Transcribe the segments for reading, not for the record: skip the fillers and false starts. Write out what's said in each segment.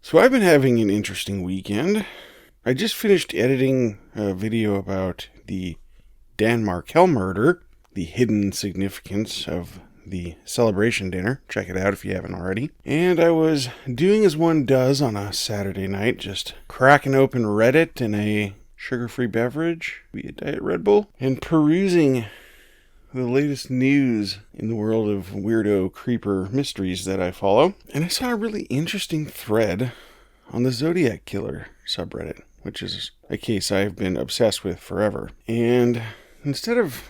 So I've been having an interesting weekend. I just finished editing a video about the Dan Markel murder, the hidden significance of the celebration dinner. Check it out if you haven't already. And I was doing as one does on a Saturday night, just cracking open Reddit and a sugar-free beverage, be a Diet Red Bull, and perusing the latest news in the world of weirdo creeper mysteries that I follow. And I saw a really interesting thread on the Zodiac Killer subreddit, which is a case I've been obsessed with forever. And instead of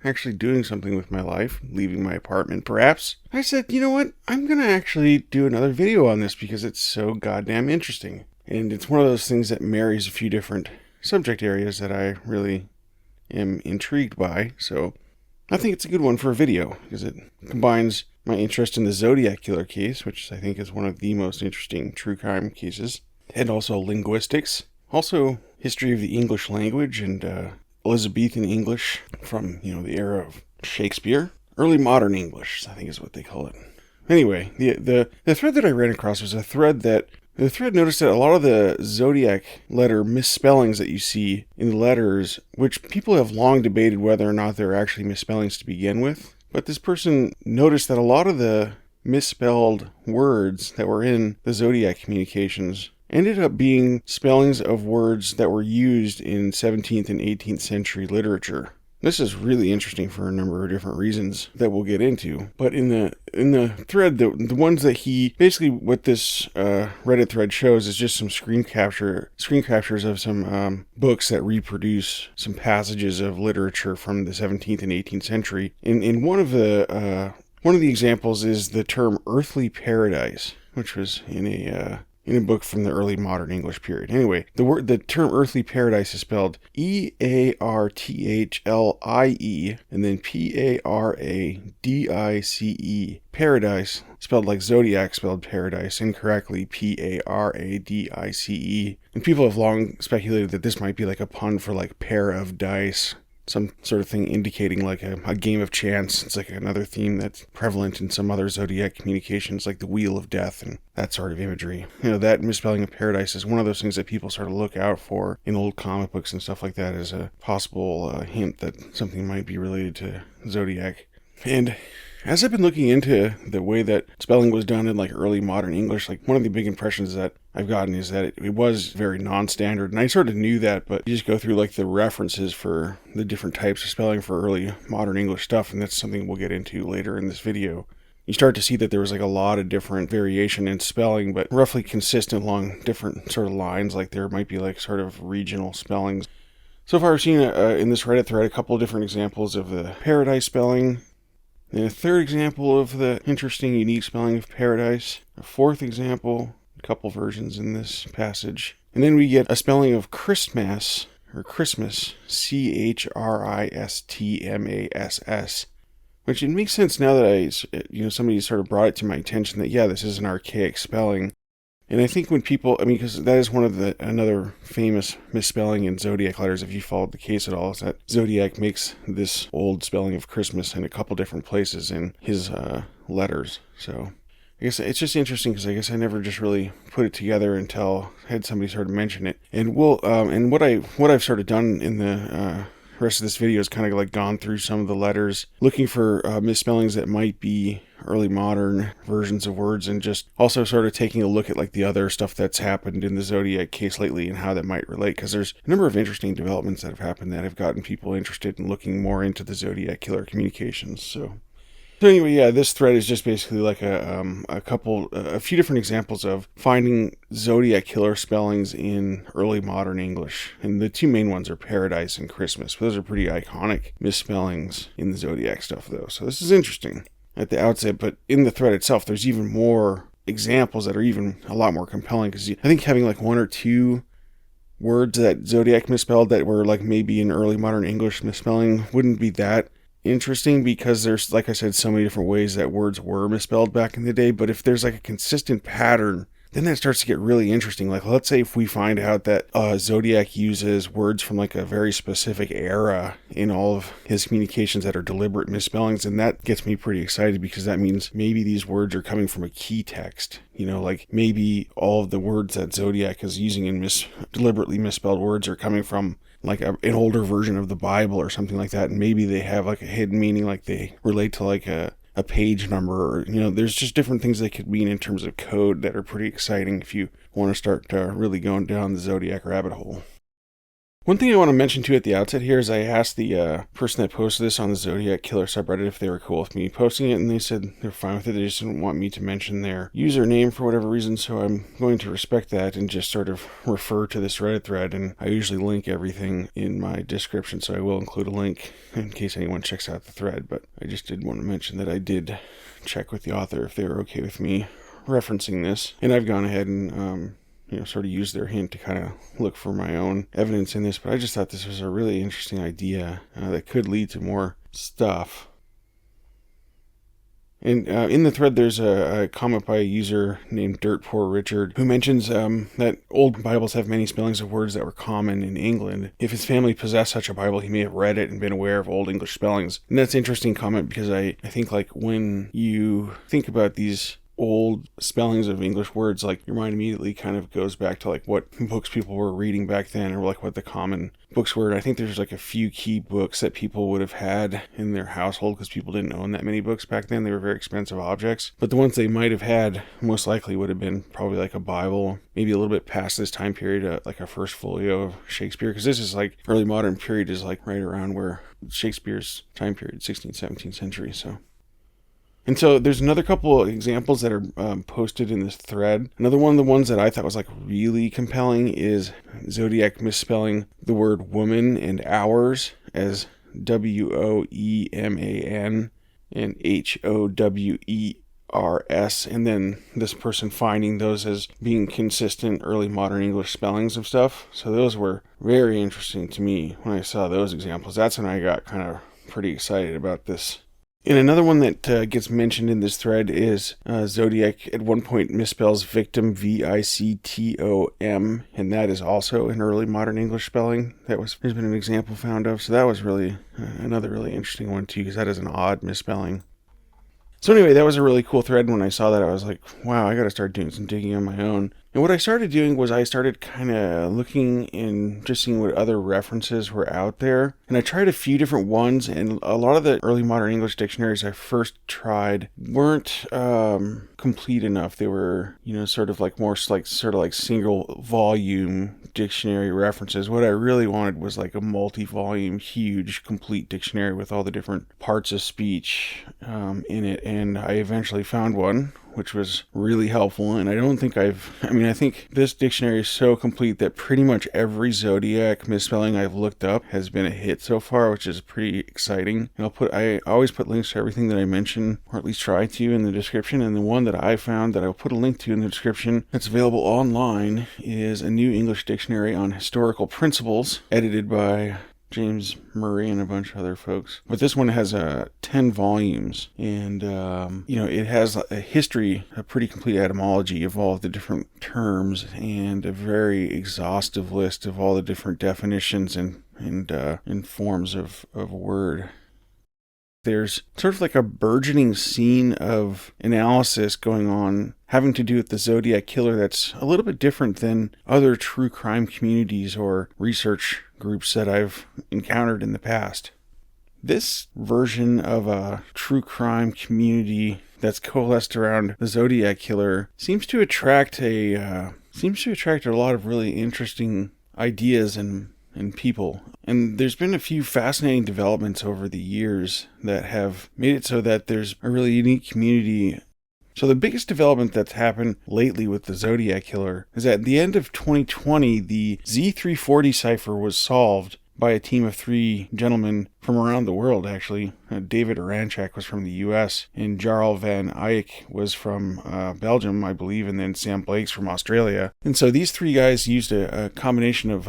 actually doing something with my life, leaving my apartment perhaps, I said, you know what, I'm going to actually do another video on this because it's so goddamn interesting. And it's one of those things that marries a few different subject areas that I really am intrigued by. So I think it's a good one for a video because it combines my interest in the Zodiac Killer case, which I think is one of the most interesting true crime cases, and also linguistics, also history of the English language and Elizabethan English from, the era of Shakespeare. Early modern English, I think is what they call it. Anyway, the thread that I ran across was the thread noticed that a lot of the Zodiac letter misspellings that you see in the letters, which people have long debated whether or not they're actually misspellings to begin with, but this person noticed that a lot of the misspelled words that were in the Zodiac communications ended up being spellings of words that were used in 17th and 18th century literature. This is really interesting for a number of different reasons that we'll get into. But in the thread, the ones that what this Reddit thread shows is just some screen captures of some books that reproduce some passages of literature from the 17th and 18th century. In one of the examples is the term earthly paradise, which was in a book from the early modern English period. Anyway, the term earthly paradise is spelled E-A-R-T-H-L-I-E and then P-A-R-A-D-I-C-E. Paradise, spelled like Zodiac spelled paradise, incorrectly P-A-R-A-D-I-C-E. And people have long speculated that this might be like a pun for like pair of dice, some sort of thing indicating like a game of chance. It's like another theme that's prevalent in some other Zodiac communications, like the Wheel of Death and that sort of imagery. That misspelling of paradise is one of those things that people sort of look out for in old comic books and stuff like that as a possible hint that something might be related to Zodiac. And as I've been looking into the way that spelling was done in like early modern English, like one of the big impressions that I've gotten is that it was very non-standard. And I sort of knew that, but you just go through like the references for the different types of spelling for early modern English stuff. And that's something we'll get into later in this video. You start to see that there was like a lot of different variation in spelling, but roughly consistent along different sort of lines. Like there might be like sort of regional spellings. So far I've seen in this Reddit thread a couple of different examples of the paradise spelling. Then a third example of the interesting, unique spelling of paradise. A fourth example, a couple versions in this passage. And then we get a spelling of Christmas, or Christmas, C-H-R-I-S-T-M-A-S-S. Which it makes sense now that somebody sort of brought it to my attention that, yeah, this is an archaic spelling. And I think when people, because that is one of another famous misspelling in Zodiac letters, if you followed the case at all, is that Zodiac makes this old spelling of Christmas in a couple different places in his letters. So I guess it's just interesting because I guess I never just really put it together until I had somebody sort of mention it. And and what I've sort of done in the rest of this video is kind of like gone through some of the letters, looking for misspellings that might be early modern versions of words, and just also sort of taking a look at like the other stuff that's happened in the Zodiac case lately and how that might relate, because there's a number of interesting developments that have happened that have gotten people interested in looking more into the Zodiac Killer communications. So anyway, yeah, this thread is just basically like a few different examples of finding Zodiac Killer spellings in early modern English. And the two main ones are paradise and Christmas. Those are pretty iconic misspellings in the Zodiac stuff, though. So this is interesting at the outset, but in the thread itself, there's even more examples that are even a lot more compelling, because I think having like one or two words that Zodiac misspelled that were like maybe in early modern English misspelling wouldn't be that interesting, because there's, like I said, so many different ways that words were misspelled back in the day. But if there's like a consistent pattern then that starts to get really interesting. Like, let's say if we find out that Zodiac uses words from like a very specific era in all of his communications that are deliberate misspellings, and that gets me pretty excited, because that means maybe these words are coming from a key text. Like maybe all of the words that Zodiac is using in deliberately misspelled words are coming from like an older version of the Bible or something like that, and maybe they have like a hidden meaning, like they relate to like a page number, or there's just different things they could mean in terms of code that are pretty exciting if you want to start really going down the Zodiac rabbit hole. One thing I want to mention too at the outset here is I asked the person that posted this on the Zodiac Killer subreddit if they were cool with me posting it, and they said they're fine with it. They just didn't want me to mention their username for whatever reason, so I'm going to respect that and just sort of refer to this Reddit thread. And I usually link everything in my description, so I will include a link in case anyone checks out the thread. But I just did want to mention that I did check with the author if they were okay with me referencing this, and I've gone ahead and sort of use their hint to kind of look for my own evidence in this. But I just thought this was a really interesting idea that could lead to more stuff. And in the thread, there's a comment by a user named Dirt Poor Richard, who mentions that old Bibles have many spellings of words that were common in England. If his family possessed such a Bible, he may have read it and been aware of old English spellings. And that's an interesting comment, because I think like when you think about these old spellings of English words, like your mind immediately kind of goes back to like what books people were reading back then, or like what the common books were. And I think there's like a few key books that people would have had in their household, because people didn't own that many books back then. They were very expensive objects, but the ones they might have had most likely would have been probably like a Bible, maybe a little bit past this time period, like a first folio of Shakespeare, because this is like early modern period is like right around where Shakespeare's time period, 16th, 17th century. And so there's another couple of examples that are posted in this thread. Another one of the ones that I thought was like really compelling is Zodiac misspelling the word woman and hours as WOEMAN and HOWERS, and then this person finding those as being consistent early modern English spellings of stuff. So those were very interesting to me when I saw those examples. That's when I got kind of pretty excited about this. And another one that gets mentioned in this thread is Zodiac at one point misspells victim, VICTOM, and that is also an early modern English spelling. There's been an example found of, so that was really another really interesting one too, because that is an odd misspelling. So anyway, that was a really cool thread. When I saw that, I was like, wow, I got to start doing some digging on my own. And what I started doing was I started kind of looking and just seeing what other references were out there. And I tried a few different ones, and a lot of the early modern English dictionaries I first tried weren't complete enough. They were, sort of like more like sort of like single volume dictionary references. What I really wanted was like a multi-volume, huge, complete dictionary with all the different parts of speech in it. And I eventually found one, which was really helpful. And I think this dictionary is so complete that pretty much every Zodiac misspelling I've looked up has been a hit so far, which is pretty exciting. And I always put links to everything that I mention, or at least try to, in the description. And the one that I found that I'll put a link to in the description that's available online is a New English Dictionary on Historical Principles, edited by James Murray and a bunch of other folks. But this one has 10 volumes, and it has a history, a pretty complete etymology of all of the different terms, and a very exhaustive list of all the different definitions and forms of a word. There's sort of like a burgeoning scene of analysis going on having to do with the Zodiac Killer that's a little bit different than other true crime communities or research groups that I've encountered in the past. This version of a true crime community that's coalesced around the Zodiac Killer seems to attract a lot of really interesting ideas and people. And there's been a few fascinating developments over the years that have made it so that there's a really unique community. So the biggest development that's happened lately with the Zodiac Killer is that at the end of 2020, the Z340 cipher was solved by a team of 3 gentlemen from around the world, actually. David Aranchak was from the U.S., and Jarell van Eyck was from Belgium, I believe, and then Sam Blake's from Australia. And so these 3 guys used a combination of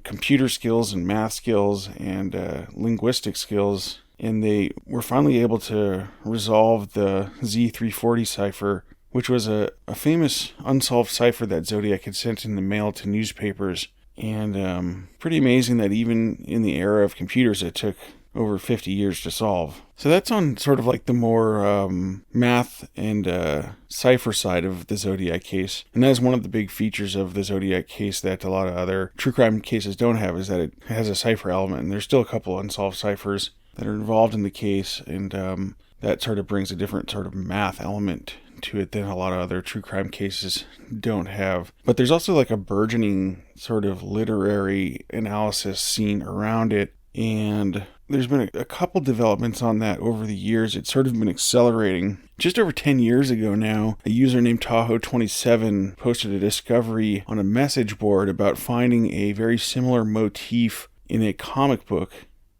computer skills and math skills and linguistic skills, and they were finally able to resolve the Z340 cipher which was a famous unsolved cipher that Zodiac had sent in the mail to newspapers. And pretty amazing that even in the era of computers, it took over 50 years to solve. So that's on sort of like the more math and cipher side of the Zodiac case. And that is one of the big features of the Zodiac case that a lot of other true crime cases don't have, is that it has a cipher element. And there's still a couple unsolved ciphers that are involved in the case, and that sort of brings a different sort of math element to it than a lot of other true crime cases don't have. But there's also like a burgeoning sort of literary analysis scene around it, and there's been a couple developments on that over the years. It's sort of been accelerating. Just over 10 years ago now, a user named Tahoe27 posted a discovery on a message board about finding a very similar motif in a comic book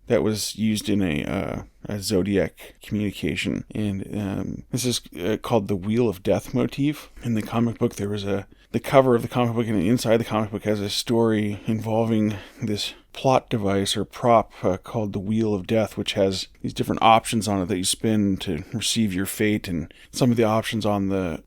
that was used in a Zodiac communication. And this is called the Wheel of Death motif. In the comic book, there was the cover of the comic book, and inside the comic book has a story involving this plot device or prop called the Wheel of Death, which has these different options on it that you spin to receive your fate. And some of the options on the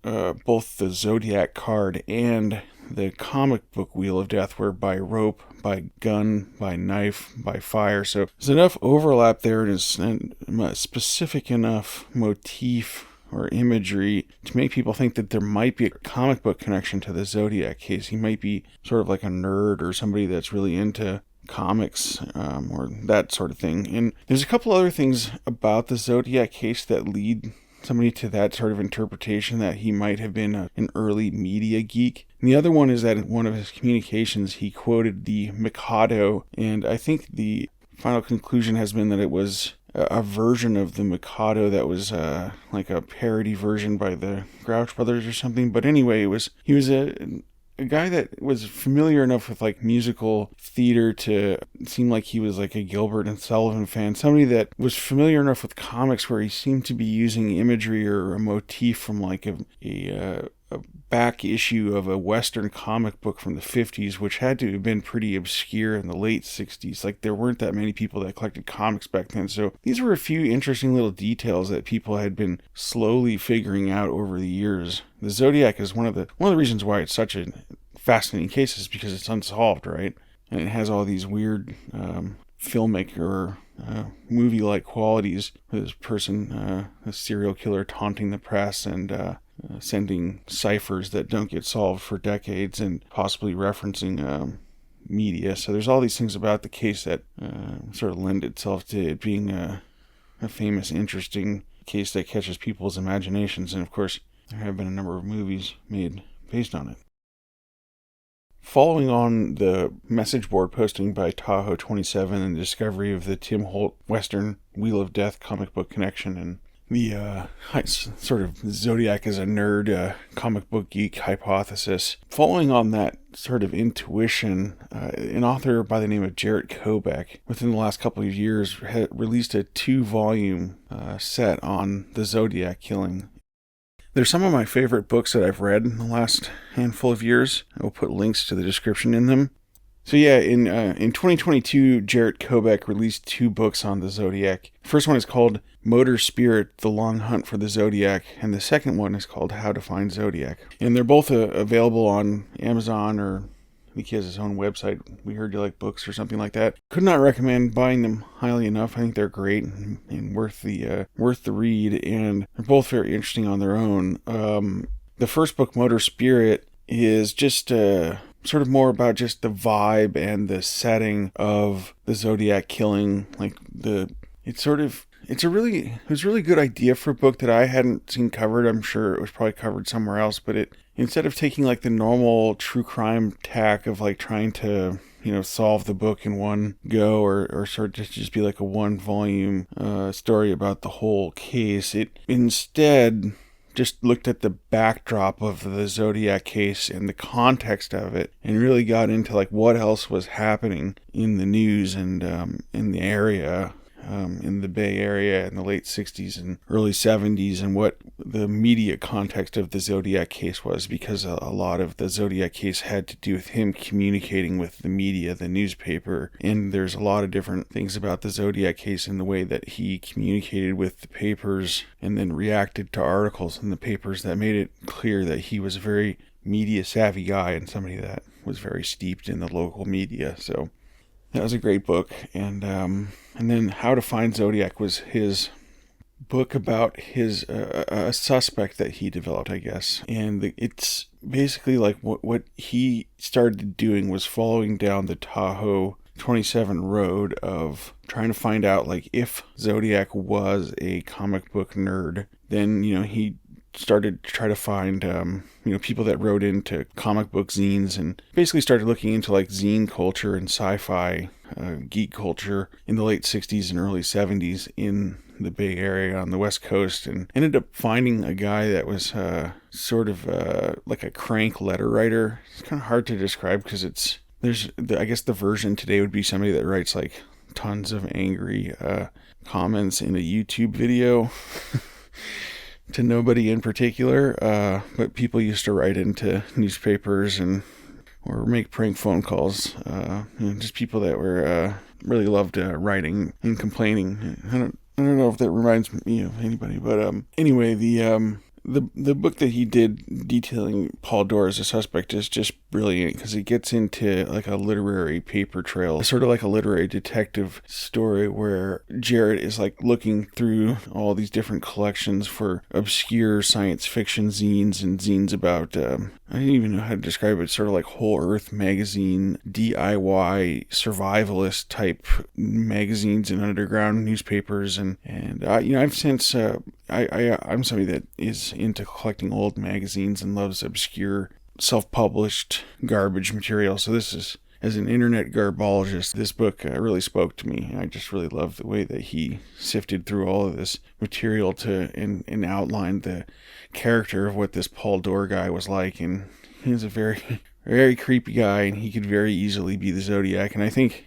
both the Zodiac card and the comic book Wheel of Death were by rope, by gun, by knife, by fire. So there's enough overlap there, and it's a specific enough motif or imagery to make people think that there might be a comic book connection to the Zodiac case. He might be sort of like a nerd or somebody that's really into comics or that sort of thing. And there's a couple other things about the Zodiac case that lead somebody to that sort of interpretation, that he might have been an early media geek. And the other one is that in one of his communications, he quoted the Mikado, and I think the final conclusion has been that it was a version of the Mikado that was like a parody version by the Grouch Brothers or something. But anyway, he was a guy that was familiar enough with like musical theater to seem like he was like a Gilbert and Sullivan fan. Somebody that was familiar enough with comics where he seemed to be using imagery or a motif from like a back issue of a Western comic book from the 50s, which had to have been pretty obscure in the late 60s. Like, there weren't that many people that collected comics back then. So these were a few interesting little details that people had been slowly figuring out over the years. The Zodiac is one of the reasons why it's such a fascinating case, is because it's unsolved, right? And it has all these weird filmmaker movie-like qualities. This person, a serial killer, taunting the press and sending ciphers that don't get solved for decades, and possibly referencing media. So there's all these things about the case that sort of lend itself to it being a famous, interesting case that catches people's imaginations. And of course, there have been a number of movies made based on it. Following on the message board posting by Tahoe27 and the discovery of the Tim Holt Western Wheel of Death comic book connection, and the sort of Zodiac as a nerd comic book geek hypothesis. Following on that sort of intuition, an author by the name of Jarett Kobek, within the last couple of years, had released a 2-volume set on the Zodiac killing. They're some of my favorite books that I've read in the last handful of years. I will put links to the description in them. So yeah, in 2022, Jarett Kobek released 2 books on the Zodiac. The first one is called Motor Spirit, The Long Hunt for the Zodiac, and the second one is called How to Find Zodiac. And they're both available on Amazon, or I think he has his own website, We Heard You Like Books or something like that. Could not recommend buying them highly enough. I think they're great and worth the read, and they're both very interesting on their own. The first book, Motor Spirit, is just sort of more about just the vibe and the setting of the Zodiac killing. Like, it was a really good idea for a book that I hadn't seen covered. I'm sure it was probably covered somewhere else, but it, instead of taking like the normal true crime tack of like trying to, solve the book in one go, or sort of just be like a 1-volume story about the whole case, it instead just looked at the backdrop of the Zodiac case and the context of it, and really got into like what else was happening in the news and in the area in the Bay Area in the late 60s and early 70s, and what the media context of the Zodiac case was, because a lot of the Zodiac case had to do with him communicating with the media, the newspaper, and there's a lot of different things about the Zodiac case in the way that he communicated with the papers and then reacted to articles in the papers that made it clear that he was a very media savvy guy and somebody that was very steeped in the local media. So that was a great book. And then How to Find Zodiac was his book about his a suspect that he developed, I guess. And it's basically like what he started doing was following down the Tahoe 27 road of trying to find out, like, if Zodiac was a comic book nerd. Then, he started to try to find, people that wrote into comic book zines, and basically started looking into like zine culture and sci-fi geek culture in the late 60s and early 70s in the Bay Area on the West Coast, and ended up finding a guy that was sort of like a crank letter writer. It's kind of hard to describe because I guess the version today would be somebody that writes like tons of angry comments in a YouTube video to nobody in particular, but people used to write into newspapers or make prank phone calls. Just people that were really loved writing and complaining. I don't know if that reminds me of anybody, but anyway, the book that he did detailing Paul Doerr as a suspect is just brilliant because it gets into like a literary paper trail, sort of like a literary detective story where Jarett is like looking through all these different collections for obscure science fiction zines and zines about, I didn't even know how to describe it, sort of like Whole Earth magazine, DIY survivalist type magazines and underground newspapers. And I've since, I'm somebody that is into collecting old magazines and loves obscure self-published garbage material. So this is, as an internet garbologist, this book really spoke to me. I just really love the way that he sifted through all of this material and outlined the character of what this Paul Doerr guy was like. And he was a very, very creepy guy, and he could very easily be the Zodiac. And I think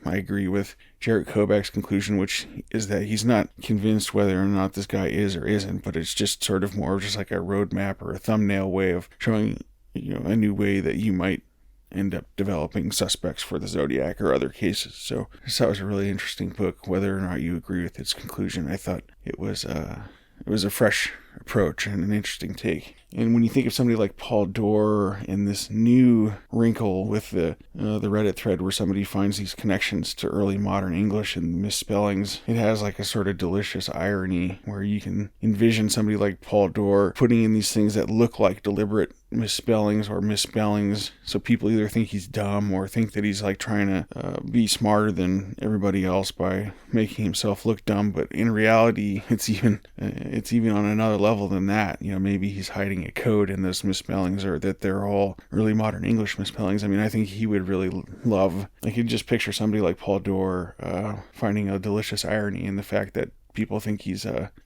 I agree with Jarett Kobek's conclusion, which is that he's not convinced whether or not this guy is or isn't, but it's just sort of more just like a roadmap or a thumbnail way of showing, a new way that you might end up developing suspects for the Zodiac or other cases. So I just thought it was a really interesting book. Whether or not you agree with its conclusion, I thought it was a fresh approach and an interesting take. And when you think of somebody like Paul Doerr and this new wrinkle with the Reddit thread where somebody finds these connections to early modern English and misspellings, it has like a sort of delicious irony where you can envision somebody like Paul Doerr putting in these things that look like deliberate misspellings or misspellings, so people either think he's dumb or think that he's like trying to be smarter than everybody else by making himself look dumb. But in reality, it's even on another level than that. Maybe he's hiding a code in those misspellings, or that they're all early modern English misspellings. I mean, I think he would really love, I could just picture somebody like Paul Doerr finding a delicious irony in the fact that people think he's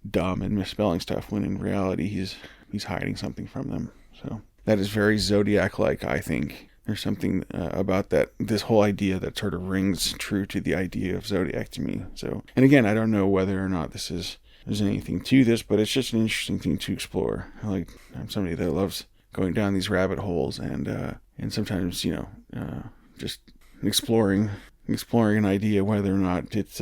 dumb and misspelling stuff, when in reality he's hiding something from them. So that is very Zodiac-like, I think. There's something about this whole idea that sort of rings true to the idea of Zodiac to me. So, and again, I don't know whether or not there's anything to this, but it's just an interesting thing to explore. I'm somebody that loves going down these rabbit holes and sometimes, just exploring an idea, whether or not it's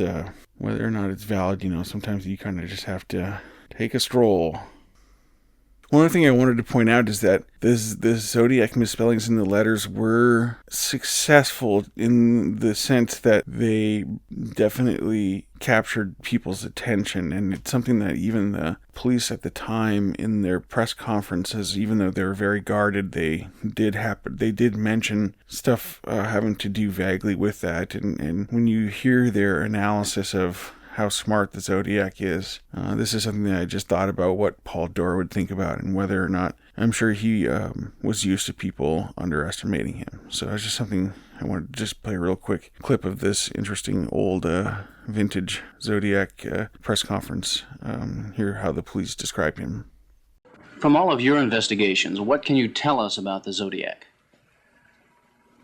valid. Sometimes you kind of just have to take a stroll. One other thing I wanted to point out is that the Zodiac misspellings in the letters were successful in the sense that they definitely captured people's attention, and it's something that even the police at the time in their press conferences, even though they were very guarded, they did mention stuff having to do vaguely with that, and when you hear their analysis of how smart the Zodiac is. This is something that I just thought about what Paul Doerr would think about, and whether or not, I'm sure he was used to people underestimating him. So it's just something I wanted to just play a real quick clip of this interesting old vintage Zodiac press conference. Hear how the police describe him. From all of your investigations, what can you tell us about the Zodiac?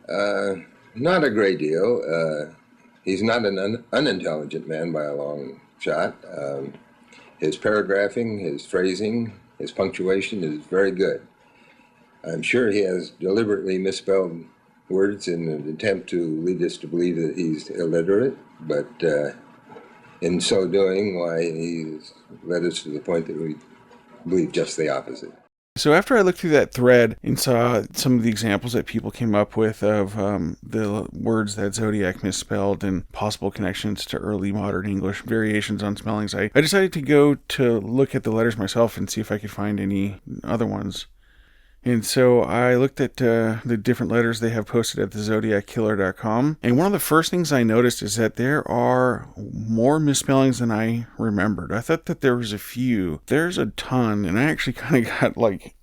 Not a great deal. He's not an unintelligent man by a long shot. His paragraphing, his phrasing, his punctuation is very good. I'm sure he has deliberately misspelled words in an attempt to lead us to believe that he's illiterate, but in so doing, why, he's led us to the point that we believe just the opposite. So after I looked through that thread and saw some of the examples that people came up with of the words that Zodiac misspelled and possible connections to early modern English variations on spellings, I decided to go to look at the letters myself and see if I could find any other ones. And so I looked at the different letters they have posted at the Zodiac-killer.com. And one of the first things I noticed is that there are more misspellings than I remembered. I thought that there was a few. There's a ton. And I actually kind of got like...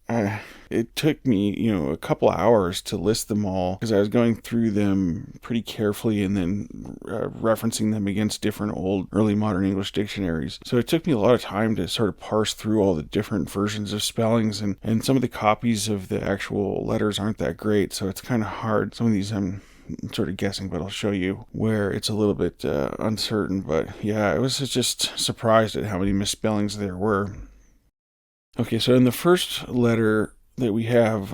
it took me, a couple hours to list them all because I was going through them pretty carefully and then referencing them against different old early modern English dictionaries. So it took me a lot of time to sort of parse through all the different versions of spellings, and some of the copies of the actual letters aren't that great, so it's kind of hard. Some of these I'm sort of guessing, but I'll show you where it's a little bit uncertain. But yeah, I was just surprised at how many misspellings there were. Okay, so in the first letter that we have,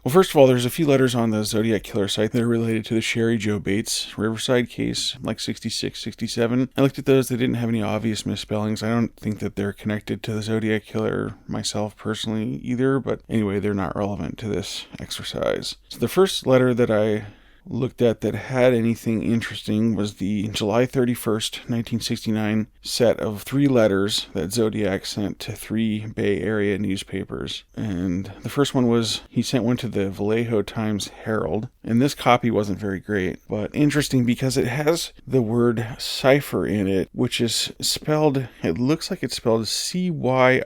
first of all, there's a few letters on the Zodiac Killer site that are related to the Sherry Joe Bates Riverside case, like 66, 67. I looked at those. They didn't have any obvious misspellings. I don't think that they're connected to the Zodiac Killer myself personally either, but anyway, they're not relevant to this exercise. So the first letter that I looked at that had anything interesting was the July 31st, 1969 set of 3 letters that Zodiac sent to 3 Bay Area newspapers. And the first one was, he sent one to the Vallejo Times-Herald, and this copy wasn't very great, but interesting because it has the word cipher in it, which is spelled, it looks like it's spelled C-Y-I-P-H-E-R,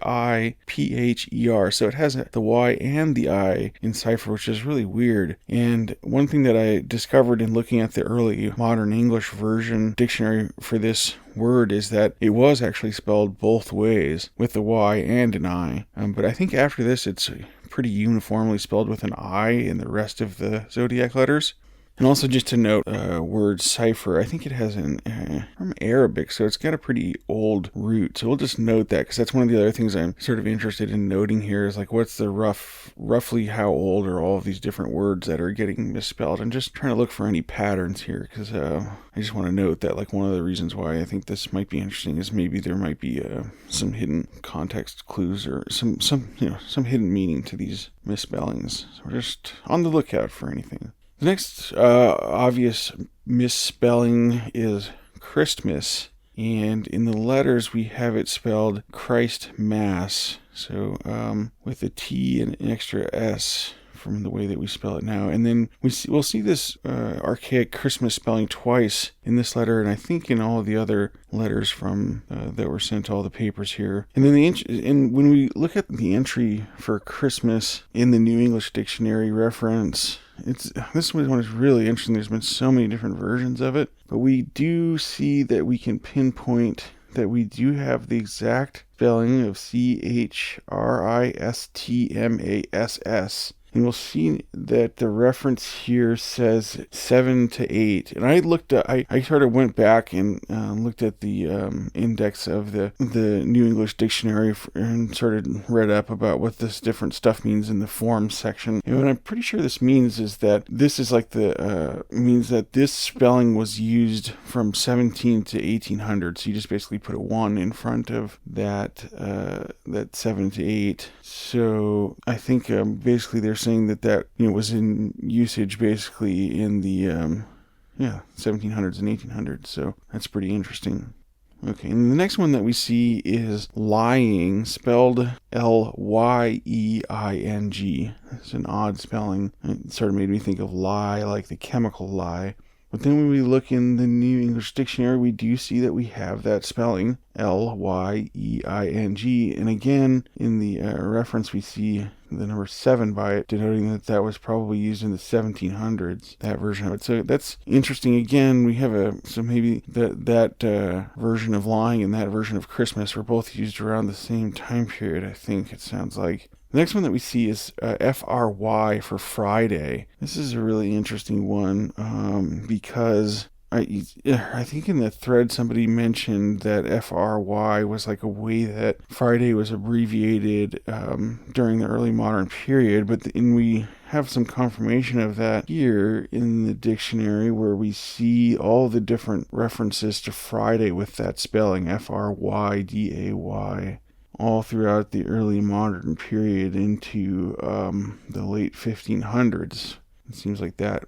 so it has the Y and the I in cipher, which is really weird. And one thing that I discovered in looking at the early modern English version dictionary for this word is that it was actually spelled both ways with the Y and an I. But I think after this it's pretty uniformly spelled with an I in the rest of the Zodiac letters. And also just to note, word cipher, I think it has from Arabic, so it's got a pretty old root. So we'll just note that, because that's one of the other things I'm sort of interested in noting here is like, what's the roughly how old are all of these different words that are getting misspelled? And just trying to look for any patterns here, because I just want to note that like one of the reasons why I think this might be interesting is maybe there might be some hidden context clues or some hidden meaning to these misspellings. So we're just on the lookout for anything. The next obvious misspelling is Christmas, and in the letters we have it spelled Christ Mass, so with a T and an extra S from the way that we spell it now. And then we'll see this archaic Christmas spelling twice in this letter, and I think in all of the other letters from that were sent to all the papers here. And then when we look at the entry for Christmas in the New English Dictionary reference, this one is really interesting. There's been so many different versions of it, but we do see that we can pinpoint that we do have the exact spelling of Christmass. And we'll see that the reference here says 7 to 8. And I sort of went back and looked at the index of the New English Dictionary and sort of read up about what this different stuff means in the form section. And what I'm pretty sure this means is that this is like means that this spelling was used from 17 to 1800. So you just basically put a 1 in front of that 7 to 8. So I think basically they're saying that was in usage basically in the 1700s and 1800s. So that's pretty interesting. Okay, and the next one that we see is lying, spelled Lying. It's an odd spelling. It sort of made me think of lie, like the chemical lye. But then when we look in the New English Dictionary, we do see that we have that spelling, Lying. And again, in the reference, we see the number 7 by it, denoting that was probably used in the 1700s, that version of it. So that's interesting. Again, we have so maybe that version of lying and that version of Christmas were both used around the same time period, I think it sounds like. The next one that we see is FRY for Friday. This is a really interesting one because I think in the thread somebody mentioned that FRY was like a way that Friday was abbreviated during the early modern period, but we have some confirmation of that here in the dictionary, where we see all the different references to Friday with that spelling, FRYDAY, all throughout the early modern period into the late 1500s. It seems like that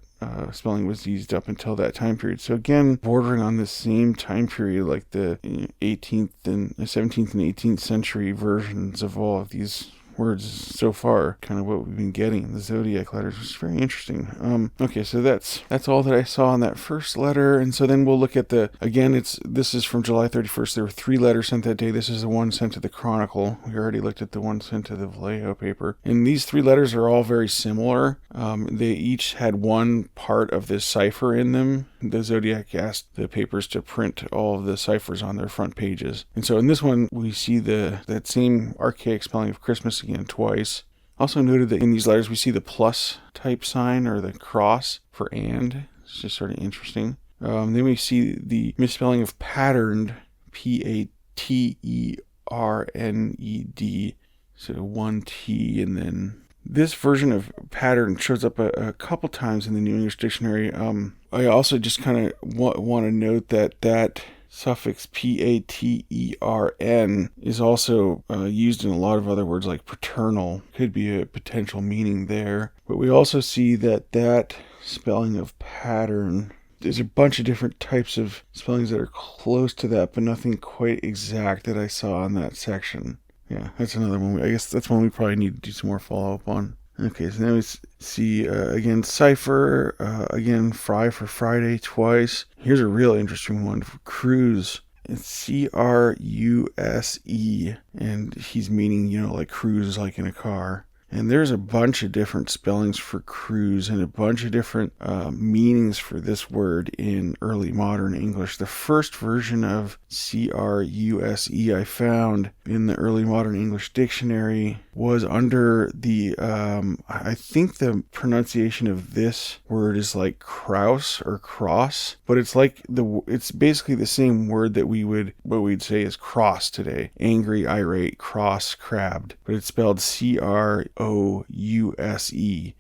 spelling was used up until that time period. So again, bordering on the same time period, like the 18th and 17th and 18th century versions of all of these words so far, kind of what we've been getting in the Zodiac letters, which is very interesting. Okay, so that's all that I saw in that first letter, and so then we'll look at this is from July 31st. There were 3 letters sent that day. This is the one sent to the Chronicle. We already looked at the one sent to the Vallejo paper, and these 3 letters are all very similar. They each had one part of this cipher in them. The Zodiac asked the papers to print all of the ciphers on their front pages, and so in this one we see that same archaic spelling of Christmas again twice. Also noted that in these letters we see the plus type sign, or the cross for and. It's just sort of interesting. Then we see the misspelling of patterned, PATERNED, so 1 T, and then this version of pattern shows up a couple times in the New English Dictionary. I also just kind of want to note that suffix PATERN is also used in a lot of other words, like paternal. Could be a potential meaning there. But we also see that spelling of pattern, there's a bunch of different types of spellings that are close to that, but nothing quite exact that I saw in that section. Yeah, that's another one. I guess that's one we probably need to do some more follow-up on. Okay, so now we see, again, cipher, again, fry for Friday twice. Here's a real interesting one for cruise. It's CRUSE, and he's meaning, like cruise, like in a car. And there's a bunch of different spellings for cruise and a bunch of different meanings for this word in early modern English. The first version of CRUSE I found in the early modern English dictionary was under the, I think the pronunciation of this word is like crouse or cross, but it's like it's basically the same word that what we'd say is cross today. Angry, irate, cross, crabbed, but it's spelled CROUSE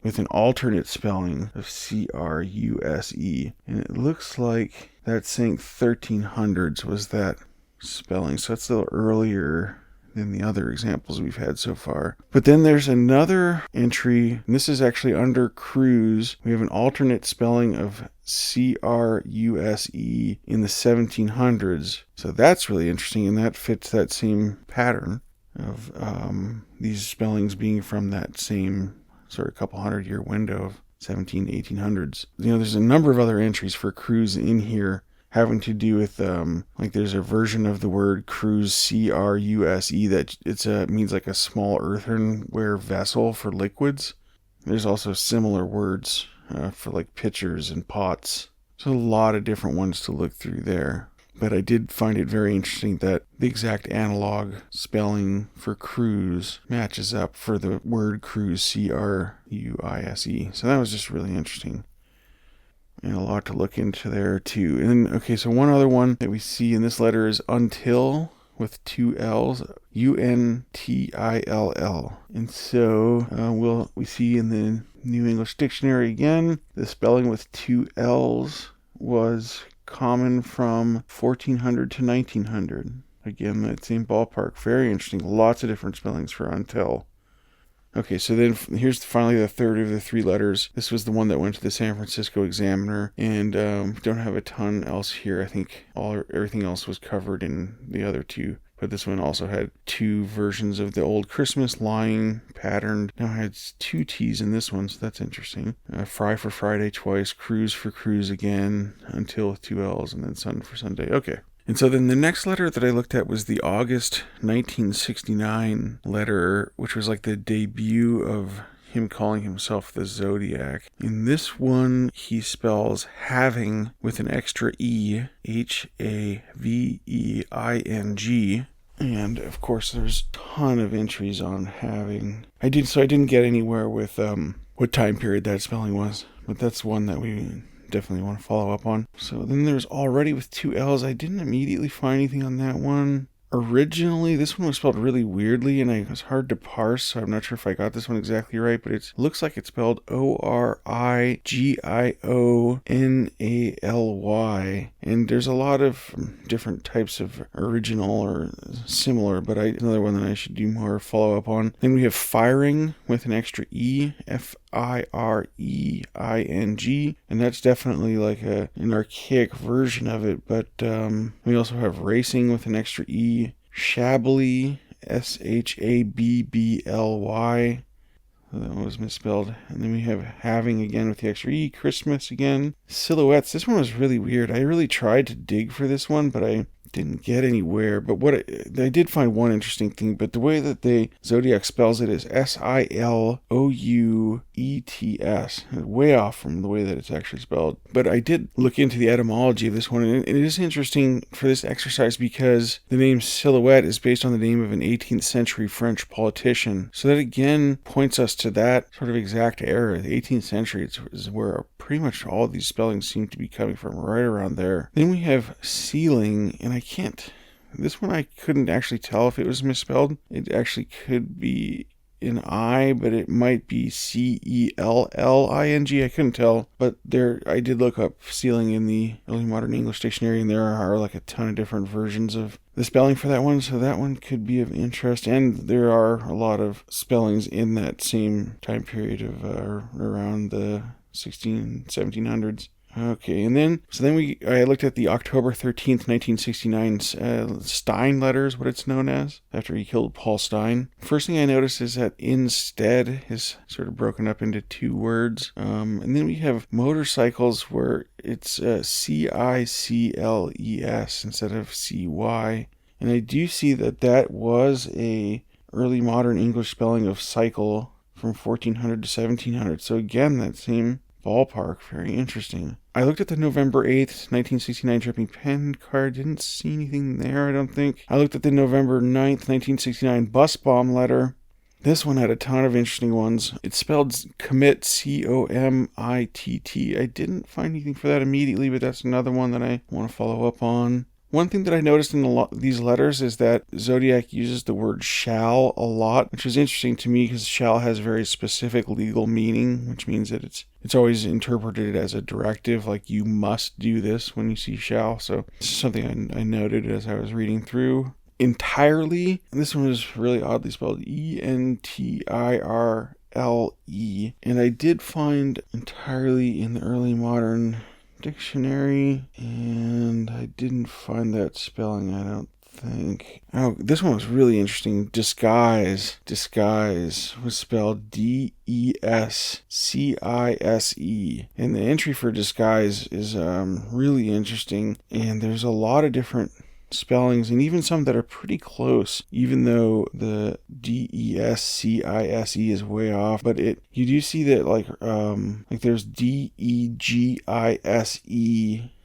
with an alternate spelling of CRUSE. And it looks like that saying 1300s was that spelling. So that's a little earlier than the other examples we've had so far. But then there's another entry, and this is actually under cruise. We have an alternate spelling of CRUSE in the 1700s. So that's really interesting, and that fits that same pattern of these spellings being from that same sort of couple 100-year window of 1800s. There's a number of other entries for cruise in here having to do with like there's a version of the word cruise, CRUSE, that means like a small earthenware vessel for liquids. There's also similar words for like pitchers and pots. So a lot of different ones to look through there. But I did find it very interesting that the exact analog spelling for cruise matches up for the word cruise, CRUISE. So that was just really interesting. And a lot to look into there too. And okay, so one other one that we see in this letter is until with 2 L's, UNTILL. And so we see in the New English Dictionary again, the spelling with 2 L's was common from 1400 to 1900. Again, that same ballpark. Very interesting. Lots of different spellings for until. Okay, so then here's finally the third of the 3 letters. This was the one that went to the San Francisco Examiner, and don't have a ton else here. I think everything else was covered in the other 2. But this one also had 2 versions of the old Christmas, lying, patterned. Now it has 2 T's in this one, so that's interesting. Fry for Friday twice, cruise for cruise again, until with 2 L's, and then sun for Sunday. Okay. And so then the next letter that I looked at was the August 1969 letter, which was like the debut of him calling himself the Zodiac. In this one, he spells having with an extra E, HAVEING. And of course, there's a ton of entries on having. I didn't get anywhere with what time period that spelling was, but that's one that we definitely want to follow up on. So then there's already with 2 L's. I didn't immediately find anything on that one. Originally, this one was spelled really weirdly, and it was hard to parse, so I'm not sure if I got this one exactly right, but it looks like it's spelled Origionally, and there's a lot of different types of original or similar, but another one that I should do more follow-up on. Then we have firing with an extra E, Fireing, and that's definitely like an archaic version of it, but we also have racing with an extra E, shabbily, Shabby. That one was misspelled. And then we have having again with the extra E, Christmas again. Silhouettes, this one was really weird. I really tried to dig for this one, but I didn't get anywhere. But I did find one interesting thing, but the way that Zodiac spells it is Silouets, way off from the way that it's actually spelled. But I did look into the etymology of this one, and it is interesting for this exercise because the name Silhouette is based on the name of an 18th century French politician. So that again points us to that sort of exact era. The 18th century is where pretty much all of these spellings seem to be coming from, right around there. Then we have ceiling, and this one I couldn't actually tell if it was misspelled. It actually could be an I, but it might be Celling. I couldn't tell, but I did look up ceiling in the early modern English dictionary, and there are like a ton of different versions of the spelling for that one, so that one could be of interest. And there are a lot of spellings in that same time period of around the 1700s. Okay, and then I looked at the October 13th, 1969 Stein letters, what it's known as, after he killed Paul Stein. First thing I noticed is that instead is sort of broken up into 2 words. And then we have motorcycles where it's Cicles instead of CY. And I do see that was a early modern English spelling of cycle from 1400 to 1700. So again, that same ballpark. Very interesting. I looked at the November 8th, 1969 Dripping Pen card. Didn't see anything there, I don't think. I looked at the November 9th, 1969 Bus Bomb letter. This one had a ton of interesting ones. It's spelled commit, Comitt. I didn't find anything for that immediately, but that's another one that I want to follow up on. One thing that I noticed in these letters is that Zodiac uses the word shall a lot, which is interesting to me because shall has very specific legal meaning, which means that it's always interpreted as a directive, like you must do this when you see shall. So this is something I noted as I was reading through. Entirely, and this one was really oddly spelled Entirle, and I did find entirely in the early modern dictionary, and I didn't find that spelling, I don't think. Oh, this one was really interesting. Disguise was spelled Descise, and the entry for disguise is really interesting, and there's a lot of different spellings, and even some that are pretty close, even though the Descise is way off. But you do see that like there's Degise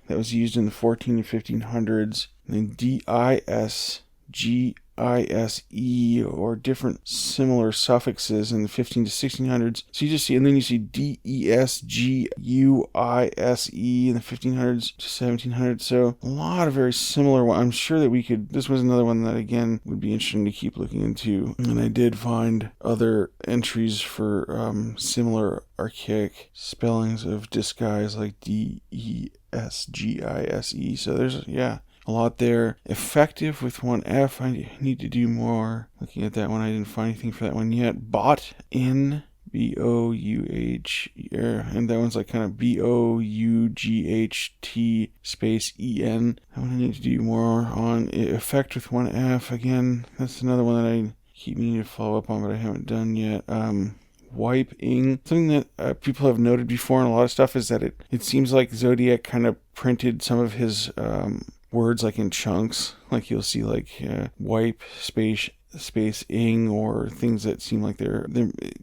that was used in the 14 and 1500s, and then Disgise or different similar suffixes in the 15 to 1600s. So you just see, and then you see Desguise in the 1500s to 1700s. So a lot of very similar ones. I'm sure that this was another one that again would be interesting to keep looking into. And I did find other entries for similar archaic spellings of disguise, like Desgise. So there's, a lot there. Effective with one F. I need to do more. Looking at that one, I didn't find anything for that one yet. Bought in, Bouh, and that one's like kind of Bought space En. That one I need to do more on. Effect with one F. Again, that's another one that I keep needing to follow up on, but I haven't done yet. Wiping. Something that people have noted before in a lot of stuff is that it seems like Zodiac kind of printed some of his words like in chunks. Like you'll see like wipe space ing, or things that seem like they're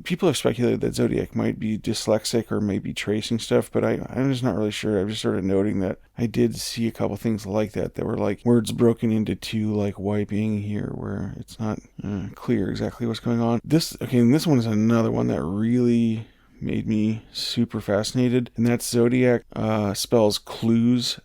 people have speculated that Zodiac might be dyslexic or maybe tracing stuff, but I'm just not really sure. I'm just sort of noting that I did see a couple things like that were like words broken into 2, like wiping here, where it's not clear exactly what's going on. This one is another one that really made me super fascinated, and that's Zodiac spells clues, Clews,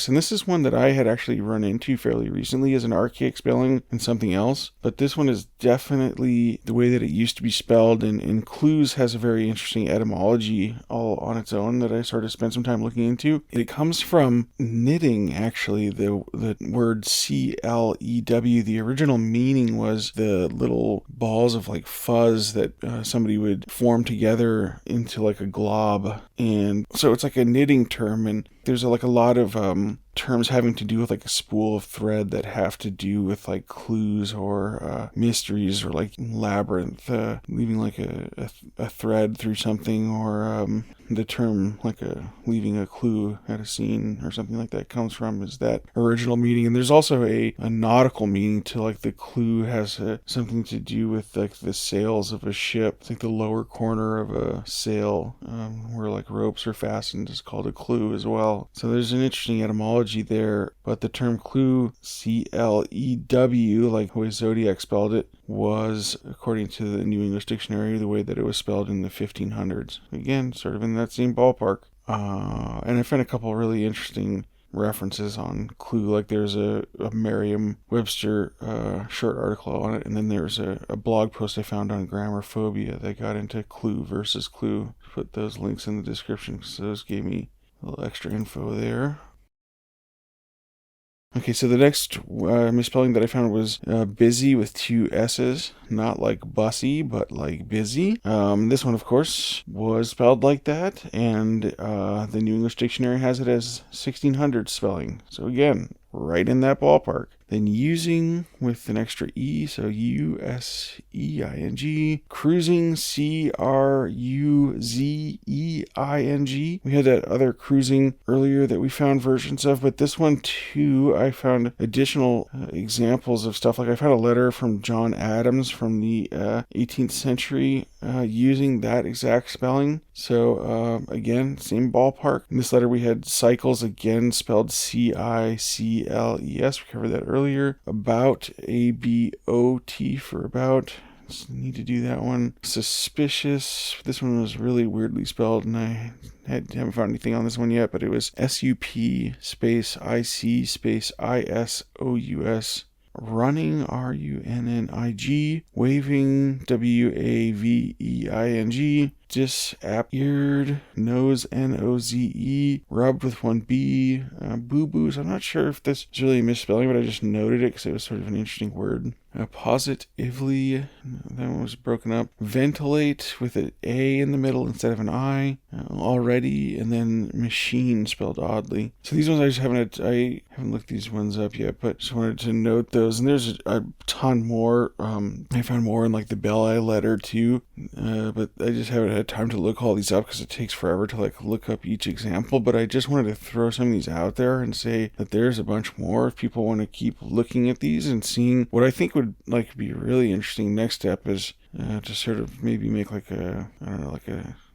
and this is one that I had actually run into fairly recently as an archaic spelling in something else, but this one is definitely the way that it used to be spelled, and clues has a very interesting etymology all on its own that I sort of spent some time looking into. It comes from knitting, actually. The word Clew, the original meaning was the little balls of like fuzz that somebody would form together into like a glob, and so it's like a knitting term, and there's like a lot of terms having to do with like a spool of thread that have to do with like clues or mysteries or like labyrinth, leaving like a thread through something, or the term like leaving a clue at a scene or something like that comes from is that original meaning. And there's also a nautical meaning to like the clue has something to do with like the sails of a ship. It's like the lower corner of a sail where like ropes are fastened is called a clue as well. So there's an interesting etymology there, but the term clue, Clew, like the way Zodiac spelled it, was, according to the New English Dictionary, the way that it was spelled in the 1500s. Again, sort of in that same ballpark. And I found a couple really interesting references on clue, like there's a Merriam-Webster short article on it, and then there's a blog post I found on grammarphobia that got into clue versus clue. Put those links in the description because those gave me a little extra info there. Okay, so the next misspelling that I found was busy with 2 S's, not like bussy, but like busy. This one, of course, was spelled like that, and the New English Dictionary has it as 1600 spelling. So again, right in that ballpark. Then using with an extra E, so U-S-E-I-N-G. Cruising, C-R-U-Z-E-I-N-G. We had that other cruising earlier that we found versions of, but this one too, I found additional examples of stuff. Like I found a letter from John Adams from the 18th century using that exact spelling. So again, same ballpark. In this letter we had cycles, again spelled C-I-C-L-E-S. We covered that earlier. About, A-B-O-T for about. Just need to do that one. Suspicious. This one was really weirdly spelled, and I haven't found anything on this one yet, but it was S-U-P space I-C space I-S-O-U-S. Running, R-U-N-N-I-G. Waving, W-A-V-E-I-N-G. Disappeared, nose, N-O-Z-E. Rubbed with 1 B. Boo-boos. I'm not sure if this is really a misspelling, but I just noted it because it was sort of an interesting word. Positively, that one was broken up. Ventilate with an A in the middle instead of an I. Already, and then machine spelled oddly. So these ones I haven't looked these ones up yet, but just wanted to note those. And there's a ton more. I found more in like the Bell Eye letter too, but I just haven't had time to look all these up because it takes forever to like look up each example. But I just wanted to throw some of these out there and say that there's a bunch more if people want to keep looking at these and seeing. What I think would like be really interesting next step is to sort of maybe make like a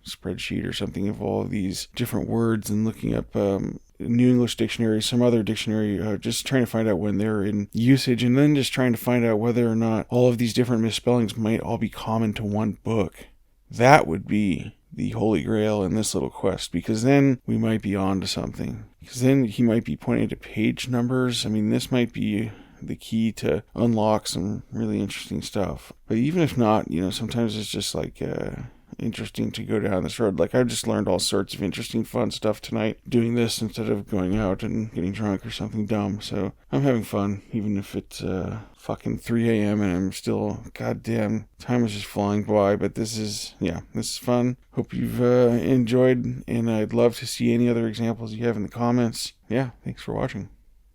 spreadsheet or something of all of these different words and looking up New English Dictionary, some other dictionary, just trying to find out when they're in usage, and then just trying to find out whether or not all of these different misspellings might all be common to one book. That would be the holy grail in this little quest, because then we might be on to something. Because then he might be pointing to page numbers. I mean, this might be the key to unlock some really interesting stuff. But even if not, sometimes it's just like interesting to go down this road. Like I've just learned all sorts of interesting fun stuff tonight doing this instead of going out and getting drunk or something dumb. So I'm having fun, even if it's fucking 3 a.m. and I'm still, goddamn, time is just flying by. But this is fun. Hope you've enjoyed, and I'd love to see any other examples you have in the comments. Yeah, thanks for watching.